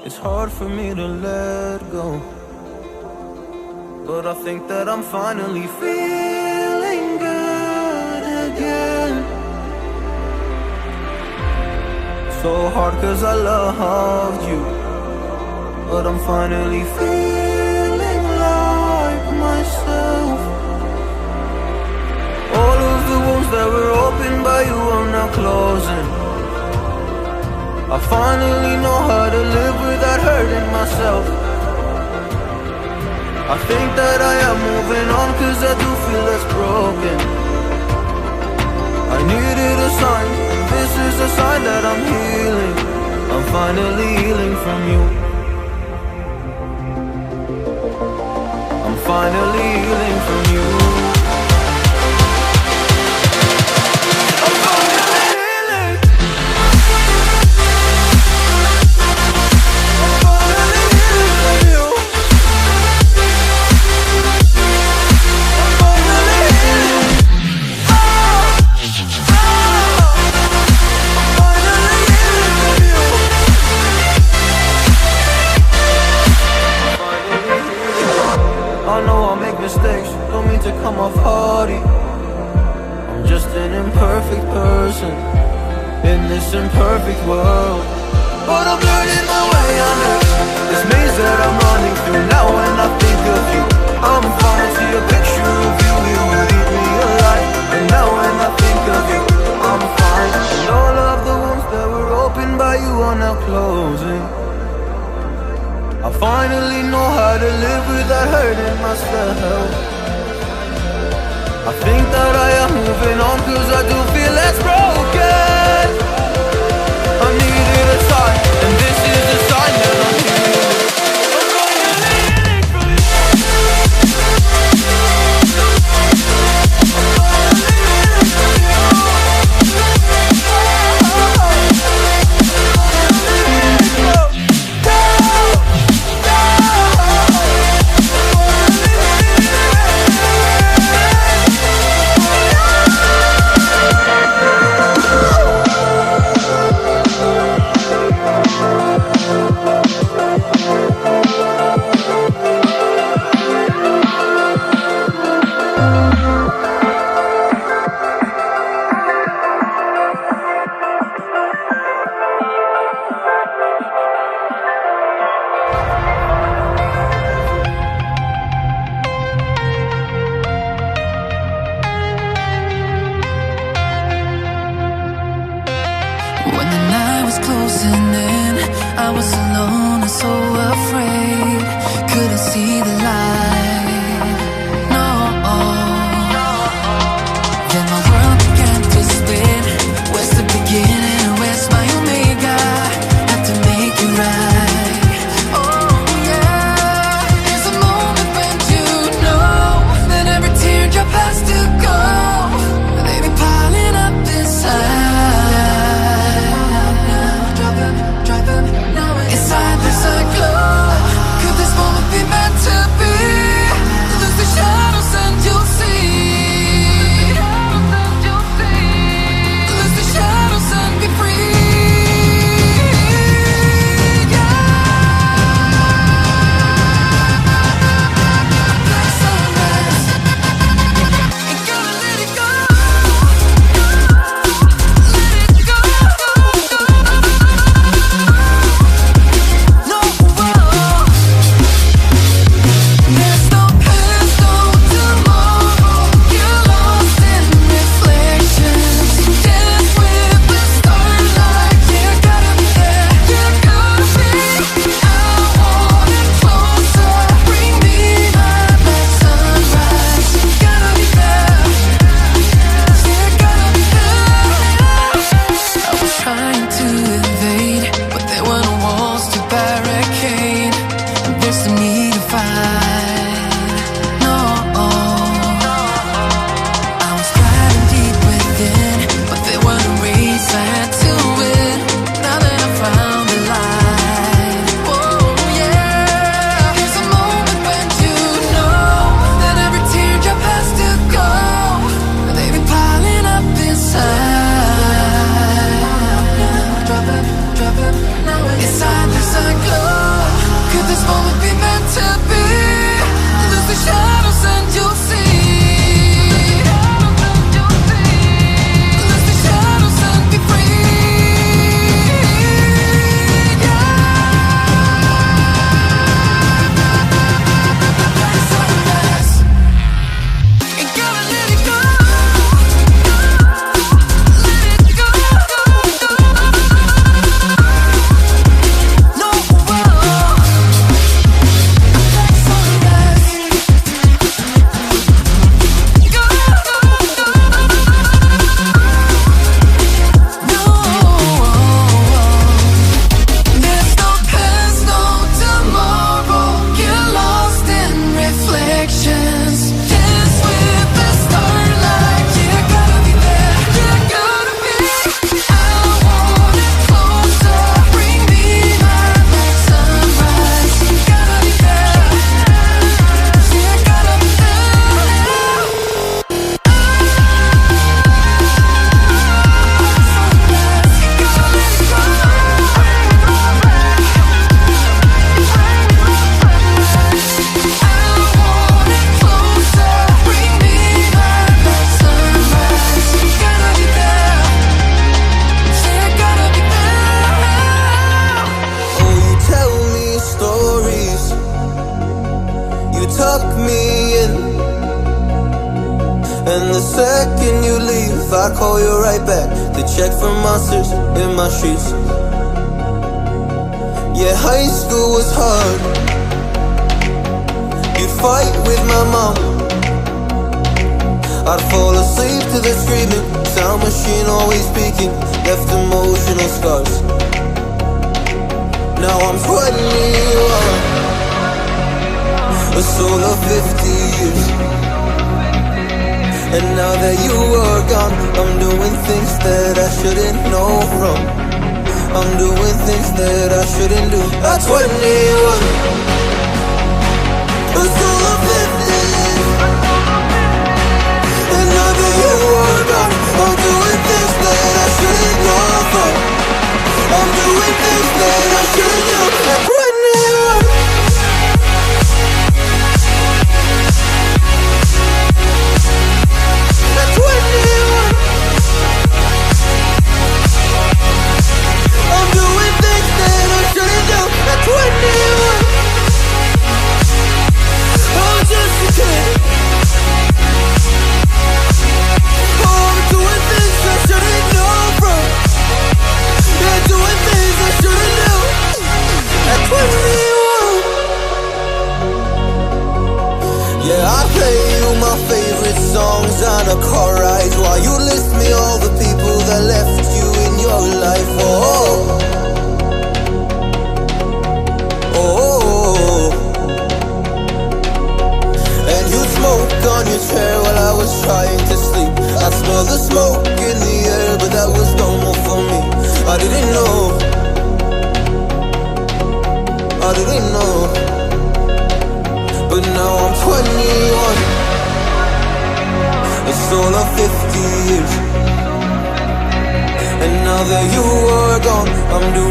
It's hard for me to let go, but I think that I'm finally feeling good again. So hard cause I loved you, but I'm finally feeling like myself. All of the wounds that were opened by you are now closing. I finally know how to live without hurting myself. I think that I am moving on cause I do feel less broken. I needed a sign, this is a sign that I'm healing. I'm finally healing from you. I'm finally healing from you. Mistakes, don't mean to come off hardy. I'm just an imperfect person in this imperfect world, but I'm learning my way under this maze that I'm running through. Now when I think of you, I'm fine. See a picture of you, you would eat me alive. And now when I think of you, I'm fine. And all of the wounds that were opened by you are now closing. I finally know how to live without hurting myself. I think that I am moving on cause I do feel less broken. I needed a sign, and this is the sign that I'm healing. I'm finally healing from you. Inside the cyclone, could this moment be meant to be? me in. And the second you leave, I call you right back to check for monsters in my sheets. Yeah, high school was hard. You'd fight with my mom. I'd fall asleep to the screaming, sound machine always speaking, left emotional scars. Now I'm 21, a soul of 50 years. And now that you are gone, I'm doing things that I shouldn't know from. I'm doing things that I shouldn't do. At 21, a soul of 50 years. And now that you are gone, I'm doing things that I shouldn't know from. I'm doing things that I shouldn't do. At 21. At 21. I'm doing things that I shouldn't do. At 21. I'm just a kid. I'm doing things I shouldn't know from. Yeah, doing things I shouldn't do. At 21. Yeah, I play you my favorite songs on a car ride while you list me all the people that left you in your life. Oh, oh, oh. And you smoke on your chair while I was trying to sleep. I smell the smoke in the air, but that was normal for me. I didn't know. I didn't know. But now I'm 21, a soul of 50 years. And now that you are gone, I'm doing